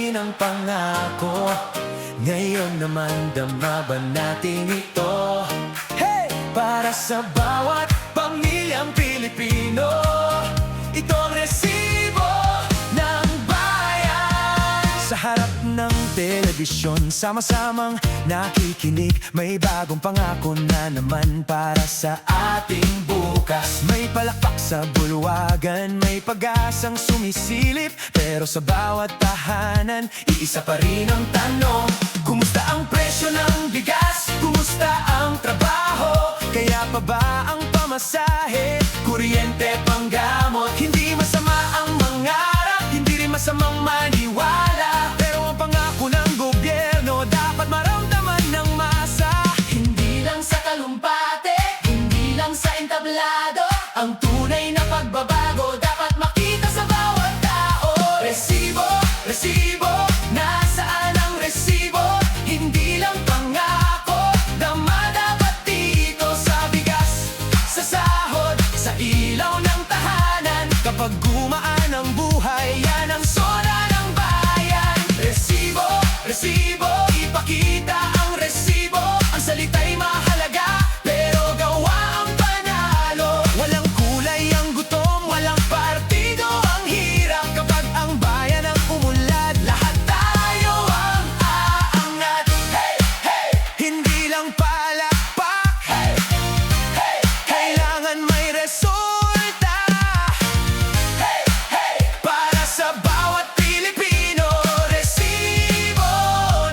rin ang pangako. Ngayon naman dama ba natin ito? Hey! Para sa bawat pamilyang Pilipino, ito ang resibo ng bayan. Sa harap ng telebisyon, sama-samang nakikinig. May bagong pangako na naman para sa ating bukas. May palakpak sa bulwagan, may pag-asang sumisilip. Pero sa bawat tahanan, iisa pa rin ang tanong: kumusta ang presyo ng bigas? Kumusta ang trabaho? Kaya pa ba ang pamasahe? Kuryente, panggamot. Hindi masama ang mangarap, hindi rin masamang maniwala. Pero ang pangako ng gobyerno dapat maramdaman ng masa. Hindi lang sa talumpate, hindi lang sa entablado, ang tunay na pagbabago dapat makita sa bawat tao. Resibo, resibo, nasaan ang resibo? Hindi lang pangako, dama dapat dito sa bigas, sa sahod, sa ilaw ng tahanan. Kapag gumaan ang buhay, yan ang sona ng bayan. Resibo, resibo, ipakita ang resibo. Ang salita'y mahalaga, pero gawa ang panalo. Walang kulay ang gutom, walang partido ang hirap. Kapag ang bayan ang umunlad, lahat tayo ang aangat. Hey, hey! Hindi lang palakpak, hey, hey, kailangan may resulta. Hey, hey! Para sa bawat Pilipino, resibo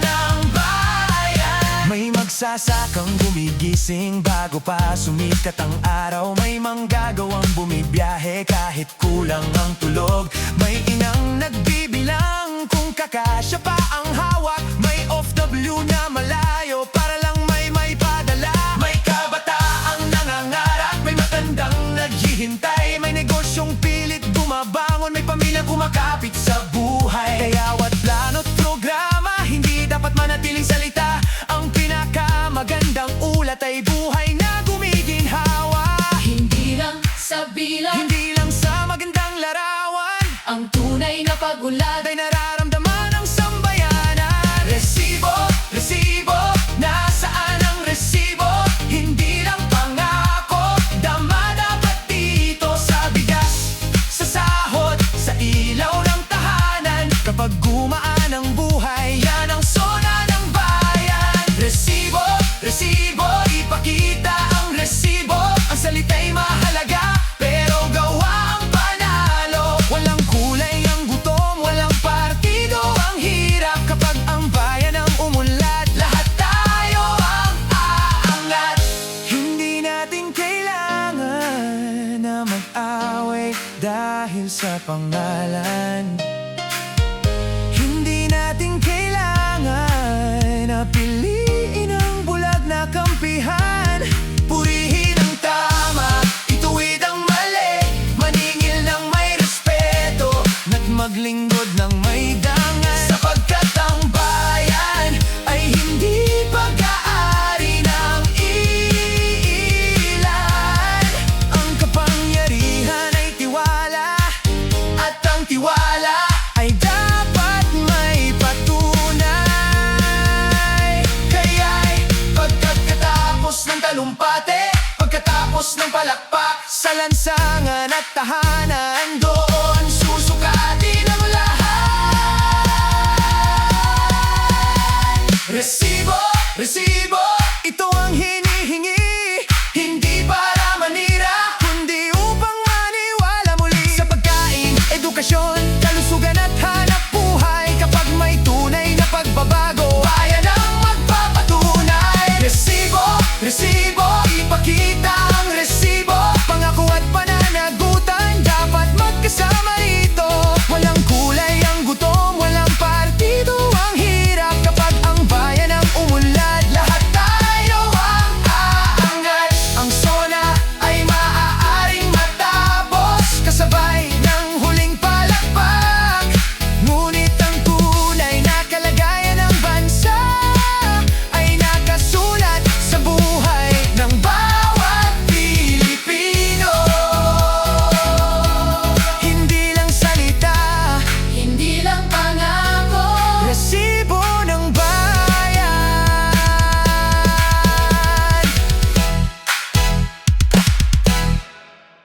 ng bayan. May magsasakang gumigising bago pa sumikat ang araw. May manggagawang bumibiyahe kahit kulang ang tulog. May inang nagbibilang kung kakasya pa ang hawak. May OFW na malayo para lang may padala. May kabataang nangangarap, may matandang naghihintay. May negosyong pilit bumabangon, may pamilyang kumakapit sa buhay. Kaya wat plano't programa, hindi dapat manatiling salita. Ang pinakamagandang ulat ay buhay na gumiginhawa. Hindi lang sa bilang, Hindi lang sa magandang larawan, ang tunay na pag-unlad ay nararamdaman ng sambayanan. Resibo, resibo, nasaan ang resibo? Hindi lang pangako, dama dapat dito sa bigas, sa sahod, sa ilaw ng tahanan. Kapag gumaan ang buhay, yan ang sona ng bayan. Resibo, resibo, ipakita ang resibo. Ang salita'y mahalaga, pero gawa ang panalo. Walang kulay ang gutom, walang partido ang hirap. Kapag ang bayan ang umunlad, lahat tayo ang aangat. Hindi natin kailangan na mag-away dahil sa pangalan. Hindi natin kailangan na piliin ang bulag na kampihan. Purihin ang tama, ituwid ang mali, maningil ng may respeto, at maglingkod ng may dangal. Sapagkat ang bayan ay hindi pag-aari ng ilan. Ang kapangyarihan ay tiwala, at ang tiwala ay dapat may patunay. Kaya'y pagkatapos ng talumpate, pagkatapos ng palakpak, sa lansangan at tahanan, doon susukatin ang lahat. Resibo, resibo,